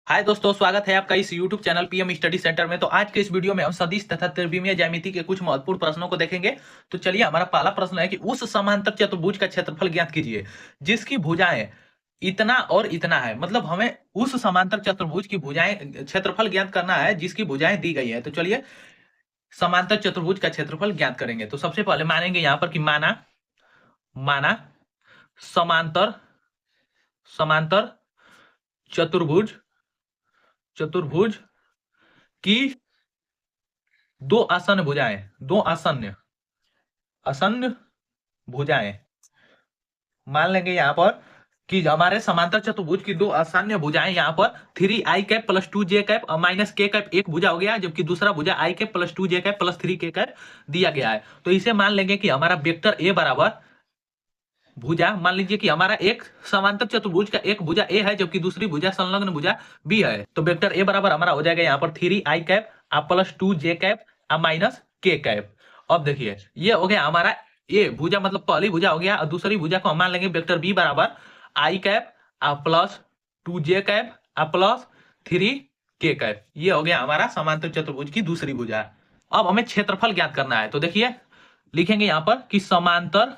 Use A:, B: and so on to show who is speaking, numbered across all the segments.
A: हाय दोस्तों, स्वागत है आपका इस YouTube channel PM study centre में। तो आज के इस वीडियो में हम सदिश तथा त्रिविमीय ज्यामिति के कुछ महत्वपूर्ण प्रश्नों को देखेंगे। तो चलिए, हमारा पहला प्रश्न है कि उस समांतर चतुर्भुज का क्षेत्रफल ज्ञात कीजिए जिसकी भुजाएं इतना और इतना है। मतलब हमें उस समांतर चतुर्भुज की भुजाएं क्षेत्रफल ज्ञात करना है जिसकी भुजाएं दी गई है। तो चलिए, समांतर चतुर्भुज का क्षेत्रफल ज्ञात करेंगे। तो सबसे पहले मानेंगे यहाँ पर कि माना माना समांतर समांतर चतुर्भुज चतुर्भुज की दो आसन्न भुजाएं, दो आसन्न आसन्न भुजाएं। मान लेंगे यहाँ पर कि हमारे समांतर चतुर्भुज की दो आसन्न भुजाएं यहाँ पर 3i cap plus 2j cap और माइनस k कैप एक भुजा हो गया, जबकि दूसरा भुजा i cap plus 2j cap plus 3k cap दिया गया है। तो इसे मान लेंगे कि हमारा वेक्टर ए बराबर भुजा, मान लीजिए कि हमारा एक समांतर चतुर्भुज का एक भुजा ए है जबकि दूसरी भुजा संलग्न भुजा बी है। तो वेक्टर ए बराबर हमारा हो जाएगा यहाँ पर 3i cap plus 2j cap minus k cap. अब देखिए, ये हो गया हमारा ए भुजा, मतलब पहली भुजा हो गया, और दूसरी भुजा को हम मान लेंगे वेक्टर बी बराबर i cap plus 2j cap plus 3k cap. ये हो गया हमारा समांतर चतुर्भुज की दूसरी भुजा। अब हमें क्षेत्रफल ज्ञात करना है। तो देखिए, लिखेंगे यहाँ पर कि समांतर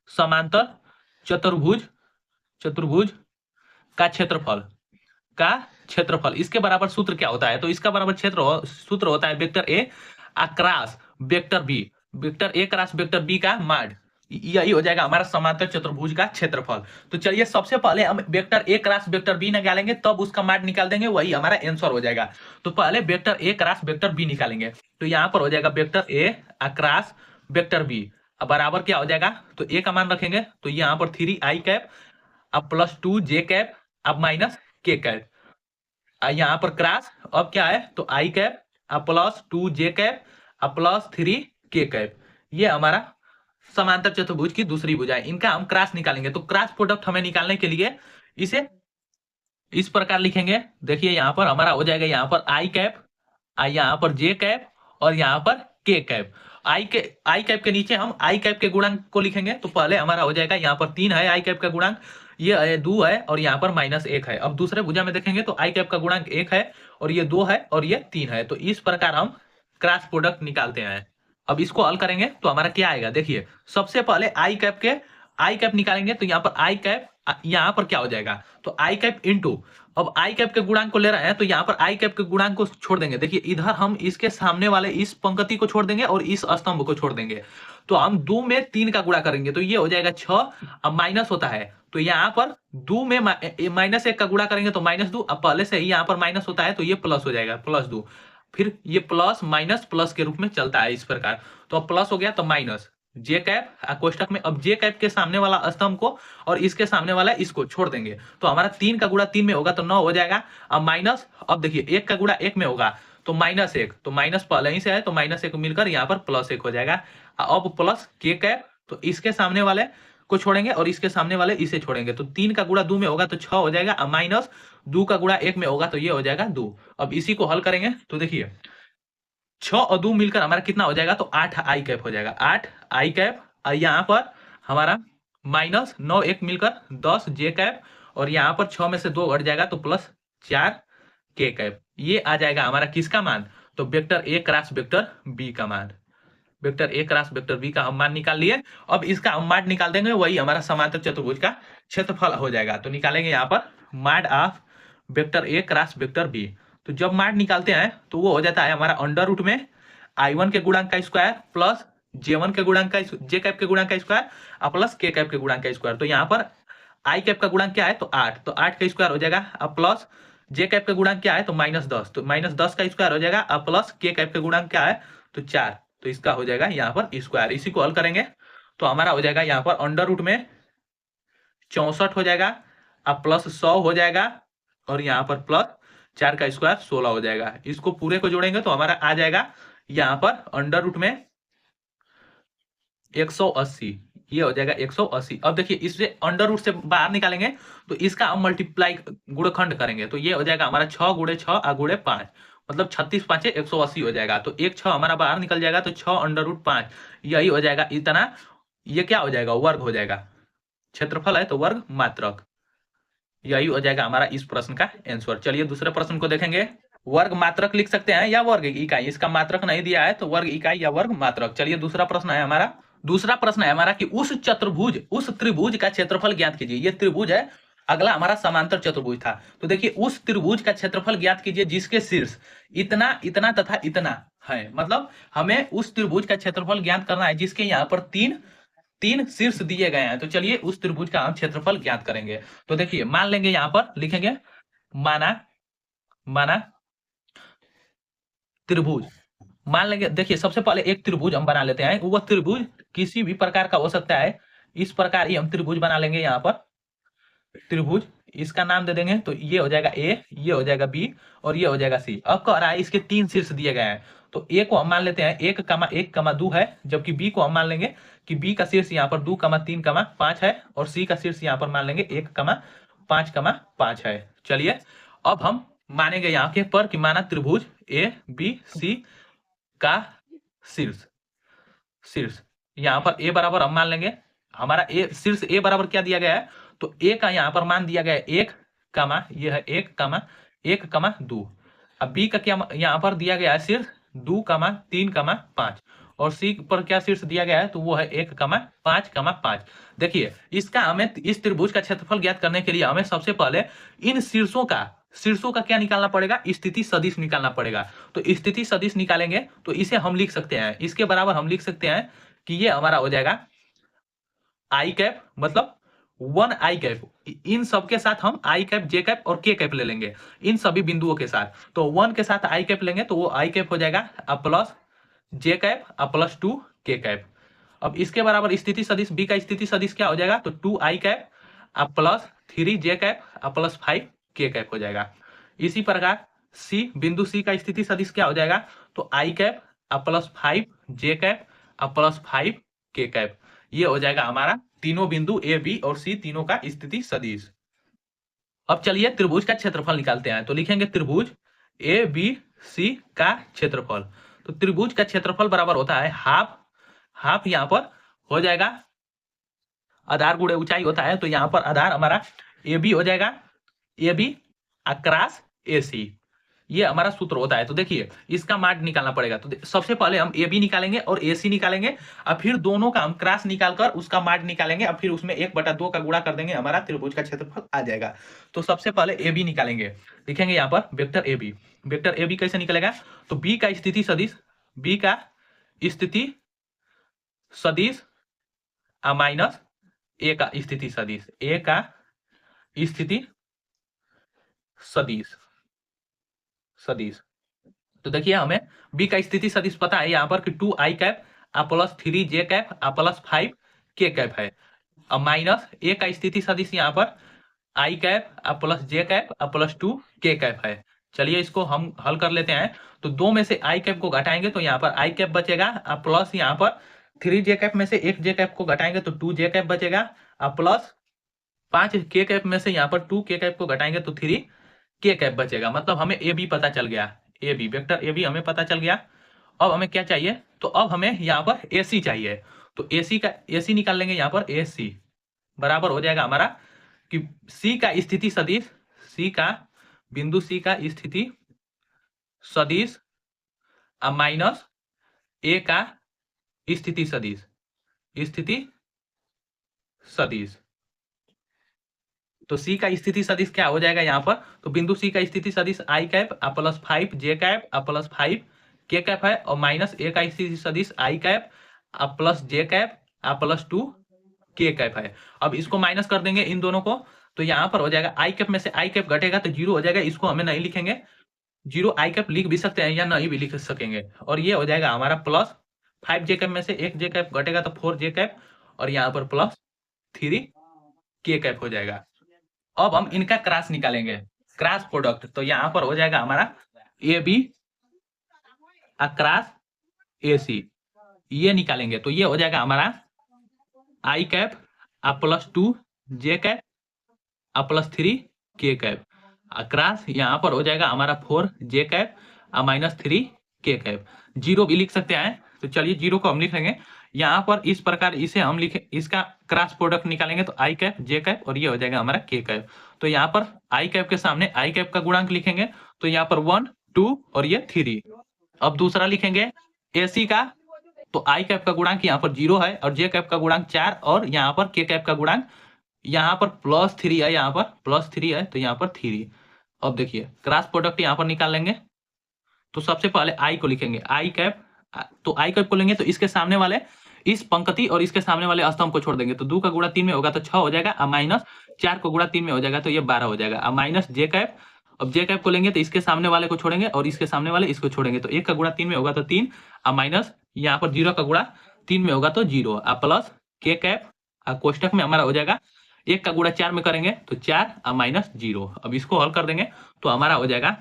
A: समांतर चतुर्भुज चतुर्भुज का क्षेत्रफल इसके बराबर सूत्र क्या होता है। तो इसका बराबर सूत्र होता है vector A cross vector B, vector A cross vector B का माड। यही हो जाएगा हमारा समांतर चतुर्भुज का क्षेत्रफल। तो चलिए, सबसे पहले हम vector A cross vector B निकालेंगे, तब उसका माड निकाल देंगे, वही हमारा आंसर हो जाएगा। तो पहले vector A cross vector B निकालेंगे। तो यहाँ पर हो जाएगा vector A cross vector B बराबर क्या हो जाएगा। तो ए का मान रखेंगे, तो यहाँ पर 3i कैप अब प्लस 2j कैप अब माइनस k कैप। यहाँ पर क्रॉस अब क्या है, तो i कैप अब प्लस 2j कैप अब प्लस 3k कैप। ये हमारा समांतर चतुर्भुज की दूसरी भुजा है। इनका हम क्रॉस निकालेंगे। तो क्रॉस प्रोडक्ट हमें निकालने के लिए इसे इस प्रकार लिखेंगे। देखिए, यहाँ पर हमारा हो जाएगा यहाँ पर i कैप, यहाँ पर j कैप और यहाँ पर k कैप। आई कैप के नीचे हम आई कैप के गुणांक को लिखेंगे। तो पहले हमारा हो जाएगा यहाँ पर 3 है आई कैप का गुणांक, ये 2 है और यहाँ पर माइनस 1 है। अब दूसरे भुजा में देखेंगे तो आई कैप का गुणांक 1 है और ये 2 है और ये 3 है। तो इस प्रकार हम क्रॉस प्रोडक्ट निकालते हैं। अब इसको हल करेंगे तो हमारा क्या आएगा। देखिए, सबसे पहले आई कैप निकालेंगे। तो यहाँ पर आई कैप, यहाँ पर क्या हो जाएगा, तो आई कैप इंटू, अब आई कैप के गुणांक को ले रहे हैं तो यहाँ पर आई कैप के गुणांक को छोड़ देंगे। देखिए, इधर हम इसके सामने वाले इस पंक्ति को छोड़ देंगे और इस स्तंभ को छोड़ देंगे। तो हम 2 में 3 का गुणा करेंगे तो ये हो जाएगा 6। अब माइनस होता है तो यहाँ पर 2 में माइनस 1 का गुणा करेंगे तो -2। अब पहले से ही यहाँ पर माइनस होता है तो ये प्लस हो जाएगा, +2। फिर ये प्लस माइनस प्लस के रूप में चलता है इस प्रकार। तो अब प्लस हो गया तो माइनस जे कैप कोष्टक में, अब जे कैप के सामने वाला स्तंभ को और इसके सामने वाला इसको छोड़ देंगे। तो हमारा 3 का गुणा 3 में होगा तो 9 हो जाएगा। अब माइनस, अब देखिए 1 का गुणा 1 में होगा तो -1, तो माइनस पहले ही से है तो -1 मिलकर यहाँ पर +1 हो जाएगा। अब प्लस के कैप, तो इसके सामने वाले को छोड़ेंगे और इसके सामने वाले इसे छोड़ेंगे। तो 3 का गुणा 2 में होगा तो 6 हो जाएगा। अब माइनस 2 का गुणा 1 में होगा तो ये हो जाएगा 2। अब इसी को हल करेंगे तो देखिए 6 और 2 मिलकर हमारा कितना हो जाएगा, तो 8 आई कैप हो जाएगा, 8 आई कैप। यहाँ पर हमारा माइनस 9 1 मिलकर 10 जे कैप और यहाँ पर 6 में से 2 घट जाएगा तो +4 के कैप। ये आ जाएगा हमारा किसका मान, तो vector A cross vector B का मान। Vector A cross vector B का हम मान निकाल लिए। अब इसका हम माड निकाल देंगे, वही हमारा समांतर चतुर्भुज का क्षेत्रफल हो जाएगा। तो निकालेंगे यहाँ पर mod of vector A cross vector B. तो जब माड निकालते हैं तो वो हो जाता है हमारा अंडर रूट में i1 के गुणांक का स्क्वायर प्लस j1 के गुणांक का, जे कैप के गुणांक का स्क्वायर और प्लस के कैप के गुणांक का स्क्वायर। तो यहाँ पर आई कैप का गुणांक क्या है, तो 8, तो 8 का स्क्वायर हो जाएगा। अब प्लस जे कैप का गुणांक क्या है, तो -10, तो -10 का स्क्वायर हो जाएगा। अब प्लस के कैप का गुणांक क्या है, तो 4, तो इसका हो जाएगा यहाँ पर स्क्वायर। इसी को हल करेंगे तो हमारा हो जाएगा यहाँ पर अंडर रूट में 64 हो जाएगा, अब प्लस 100 हो जाएगा और यहाँ पर प्लस 4 का स्क्वायर 16 हो जाएगा। इसको पूरे को जोड़ेंगे तो हमारा आ जाएगा यहाँ पर अंडर रूट में 180, ये हो जाएगा 180। अब देखिए, इससे अंडर रूट से बाहर निकालेंगे तो इसका हम मल्टीप्लाई गुणखंड करेंगे तो ये हो जाएगा हमारा 6 गुणे 6 और गुणे 5, मतलब 36 5 180 हो जाएगा। तो एक 6 हमारा बाहर निकल जाएगा तो 6 अंडर रूट 5, यही हो जाएगा इतना। ये क्या हो जाएगा, वर्ग हो जाएगा। क्षेत्रफल है तो वर्ग मात्रक। यही हो जाएगा हमारा इस प्रश्न का आंसर। चलिए दूसरे प्रश्न को देखेंगे। वर्ग मात्रक लिख सकते हैं या वर्ग इकाई, इसका मात्रक नहीं दिया है तो वर्ग इकाई या वर्ग मात्रक। चलिए दूसरा प्रश्न है हमारा। दूसरा प्रश्न है हमारा कि उस त्रिभुज का क्षेत्रफल ज्ञात कीजिए। ये त्रिभुज है, अगला हमारा समांतर चतुर्भुज था। तो देखिए उस त्रिभुज का क्षेत्रफल ज्ञात कीजिए जिसके शीर्ष इतना इतना तथा इतना है। मतलब हमें उस त्रिभुज का क्षेत्रफल ज्ञात करना है जिसके यहाँ पर तीन तीन शीर्ष दिए गए हैं। तो चलिए उस त्रिभुज का हम क्षेत्रफल ज्ञात करेंगे। तो देखिए मान लेंगे, यहां पर लिखेंगे माना माना त्रिभुज। मान लेंगे, देखिए सबसे पहले एक त्रिभुज हम बना लेते हैं। वह त्रिभुज किसी भी प्रकार का हो सकता है, इस प्रकार ही हम त्रिभुज बना लेंगे। यहाँ पर त्रिभुज, इसका नाम दे देंगे। तो ये हो जाएगा ए, ये हो जाएगा बी और ये हो जाएगा सी। अब कह रहा है इसके तीन शीर्ष दिए गए हैं। तो ए को हम मान लेते हैं 1,1,2 है, जबकि बी को हम मान लेंगे कि बी का शीर्ष यहाँ पर 2,3,5 है और सी का शीर्ष यहाँ पर मान लेंगे 1,5,5 है। चलिए अब हम मानेंगे यहाँ के पर कि माना त्रिभुज ए बी सी का शीर्ष यहाँ पर ए बराबर हम मान लेंगे। हमारा ए शीर्ष ए बराबर क्या दिया गया है, तो ए का यहाँ पर मान दिया गया है 1, ये है 1,2। अब बी का क्या यहाँ पर दिया गया है शीर्ष 2,3,5 और सी पर क्या शीर्ष दिया गया है, तो वो है 1,5,5। देखिए इसका हमें इस त्रिभुज का क्षेत्रफल ज्ञात करने के लिए हमें सबसे पहले इन शीर्षों का क्या निकालना पड़ेगा, स्थिति सदिश निकालना पड़ेगा। तो स्थिति सदिश निकालेंगे तो इसे हम लिख सकते हैं, इसके बराबर हम लिख सकते हैं कि ये हमारा हो जाएगा आई कैप, मतलब 1 आई कैप। इन सब के साथ हम आई कैप, जे कैप और के कैप ले लेंगे, इन सभी बिंदुओं के साथ। तो 1 के साथ आई कैप लेंगे तो वो आई कैप हो जाएगा प्लस जे कैप प्लस 2 के कैप। अब इसके बराबर स्थिति सदिश बी का स्थिति सदिश क्या हो जाएगा, तो 2 आई कैप प्लस 3 जे कैप प्लस 5 के कैप हो जाएगा। इसी प्रकार सी, बिंदु सी का स्थिति सदिश क्या हो जाएगा, तो आई कैप प्लस 5 जे कैप प्लस 5 के कैप। ये हो जाएगा हमारा तीनों बिंदु ए बी और सी तीनों का स्थिति सदिश। अब चलिए त्रिभुज का क्षेत्रफल निकालते हैं। तो लिखेंगे त्रिभुज ए बी सी का क्षेत्रफल। तो त्रिभुज का क्षेत्रफल बराबर होता है हाफ यहाँ पर हो जाएगा आधार गुणे ऊंचाई होता है। तो यहाँ पर आधार हमारा ए बी हो जाएगा, ए बी अक्रॉस ए सी, ये हमारा सूत्र होता है। तो देखिए इसका मान निकालना पड़ेगा। तो सबसे पहले हम ए बी निकालेंगे और ए सी निकालेंगे, और फिर दोनों का हम क्रॉस निकालकर उसका मान निकालेंगे, और फिर उसमें 1/2 का गुणा कर देंगे, हमारा त्रिभुज का क्षेत्रफल आ जाएगा। तो सबसे पहले ए बी निकालेंगे, लिखेंगे यहाँ पर vector A B. Vector A B कैसे निकलेगा, तो बी का स्थिति सदिश, बी का स्थिति सदिश माइनस ए का स्थिति सदिश, ए का स्थिति सदिश। तो देखिए हमें बी का स्थिति सदिश पता है यहाँ पर कि 2 आई कैप प्लस 3 जे कैप प्लस 5 के कैप है। अब माइनस ए का स्थिति सदिश यहाँ पर आई कैप प्लस जे कैप प्लस 2 के कैप है। चलिए इसको हम हल कर लेते हैं। तो 2 में से आई कैप को घटाएंगे तो यहाँ पर आई कैप बचेगा, प्लस यहाँ पर 3 जे कैप में से 1 जे कैप को घटाएंगे तो 2 जे कैप बचेगा, प्लस 5 के कैप में से यहाँ पर 2 के कैप को घटाएंगे तो 3 के कैप बचेगा। मतलब हमें ए बी पता चल गया, A B vector A B हमें पता चल गया। अब हमें क्या चाहिए, तो अब हमें यहाँ पर ए सी चाहिए। तो ए सी निकाल लेंगे। यहाँ पर ए सी बराबर हो जाएगा हमारा कि सी का स्थिति सदिश, सी का बिंदु सी का स्थिति सदिश माइनस ए का स्थिति सदिश। तो सी का स्थिति सदिश क्या हो जाएगा यहाँ पर, तो बिंदु सी का स्थिति सदिश आई कैप प्लस 5 जे कैप प्लस 5 के कैप है, और माइनस ए का स्थिति सदिश आई कैप प्लस जे कैप प्लस 2 के कैप है। अब इसको माइनस कर देंगे इन दोनों को, तो यहाँ पर हो जाएगा आई कैप में से आई कैप घटेगा तो 0 हो जाएगा। इसको हमें नहीं लिखेंगे, 0 आई कैप लिख भी सकते हैं या नहीं भी लिख सकेंगे। और ये हो जाएगा हमारा प्लस 5 जे कैप में से 1 जे कैप घटेगा तो 4 जे कैप, और यहाँ पर प्लस 3 के कैप हो जाएगा। अब हम इनका क्रॉस निकालेंगे, क्रॉस प्रोडक्ट। तो यहाँ पर हो जाएगा हमारा ए बी क्रॉस ए सी, ये निकालेंगे तो ये हो जाएगा हमारा आई कैप प्लस 2 जे कैप प्लस 3 के कैप, क्रॉस यहाँ पर हो जाएगा हमारा 4 जे कैप माइनस 3 के कैप। 0 भी लिख सकते हैं। तो चलिए 0 को हम लिख लेंगे, यहाँ पर इस प्रकार इसे हम लिखे, इसका क्रॉस प्रोडक्ट निकालेंगे तो आई कैप जे कैप और ये हो जाएगा हमारा के कैप। तो यहाँ पर आई कैप के सामने आई कैप का गुणांक लिखेंगे तो यहाँ पर 1 2 और ये 3। अब दूसरा लिखेंगे एसी का, तो आई कैप का गुणांक यहाँ पर 0 है और जे कैप का गुणांक 4 और यहाँ पर के कैप का गुणांक यहाँ पर +3 है, यहाँ पर +3 है तो यहाँ पर 3। अब देखिए क्रॉस प्रोडक्ट यहाँ पर निकाल लेंगे तो सबसे पहले आई को लिखेंगे आई कैप, तो आई कैप को लेंगे तो इसके सामने वाले इस पंक्ति और इसके सामने वाले स्तंभ को छोड़ देंगे तो 2 का गुणा 3 में होगा तो 6 हो जाएगा, और माइनस 4 को गुणा 3 में हो जाएगा तो ये 12 हो जाएगा, और माइनस जे कैप। अब जे कैप को लेंगे तो इसके सामने वाले को छोड़ेंगे और इसके सामने वाले इसको छोड़ेंगे तो 1 का गुणा 3 में होगा तो 3, और माइनस यहाँ पर 0 का गुणा 3 में होगा तो 0, और प्लस के कैप कोष्टक में हमारा हो जाएगा 1 का गुणा 4 में करेंगे तो 4 और माइनस 0। अब इसको हल कर देंगे तो हमारा हो जाएगा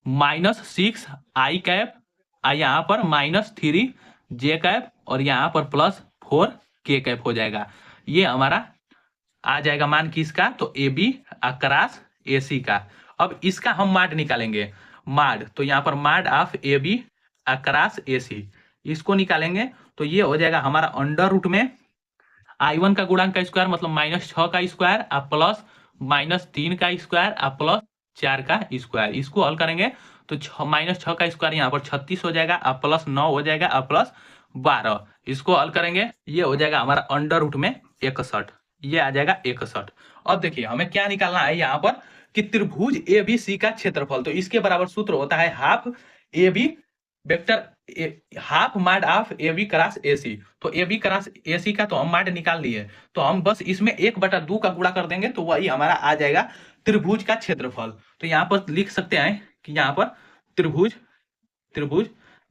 A: -6 आई कैप, यहाँ पर -3 जे कैप और यहाँ पर +4 के कैप हो जाएगा। ये हमारा आ जाएगा मान किसका, तो ए बी अक्रॉस ए सी का। अब इसका हम माड निकालेंगे, माड तो यहाँ पर mod of A B across ए सी, इसको निकालेंगे तो ये हो जाएगा हमारा अंडर रूट में I1 का गुणांक का स्क्वायर मतलब -6 का स्क्वायर और प्लस -3 का स्क्वायर और प्लस 4 का स्क्वायर। इसको हल करेंगे तो -6 का स्क्वायर यहाँ पर 36 हो जाएगा और प्लस 9 हो जाएगा और प्लस 12। इसको हल करेंगे ये हो जाएगा हमारा अंडर रूट में 61, ये आ जाएगा 61। अब देखिए हमें क्या निकालना है यहाँ पर कि त्रिभुज ए बी सी का क्षेत्रफल, तो इसके बराबर सूत्र होता है half A B vector half mod of A B cross A C. तो ए बी क्रॉस ए सी का तो हम माड निकाल लिए, तो हम बस इसमें 1/2 का गुणा कर देंगे तो वही हमारा आ जाएगा त्रिभुज का क्षेत्रफल। तो यहाँ पर लिख सकते हैं कि यहाँ पर त्रिभुज त्रिभुज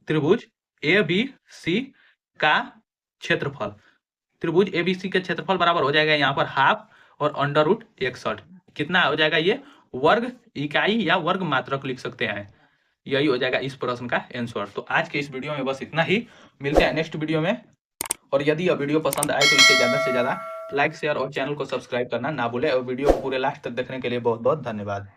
A: त्रिभुज ए बी सी का क्षेत्रफल, त्रिभुज ए बी सी का क्षेत्रफल बराबर हो जाएगा यहाँ पर हाफ और अंडर रूट 61। कितना हो जाएगा, ये वर्ग इकाई या वर्ग मात्रक लिख सकते हैं। यही हो जाएगा इस प्रश्न का आंसर। तो आज के इस वीडियो में बस इतना ही, मिलते हैं नेक्स्ट वीडियो में। और यदि यह वीडियो पसंद आए तो इसे ज़्यादा से ज़्यादा लाइक शेयर और चैनल को सब्सक्राइब करना ना भूले, और वीडियो को पूरे लास्ट तक देखने के लिए बहुत बहुत धन्यवाद।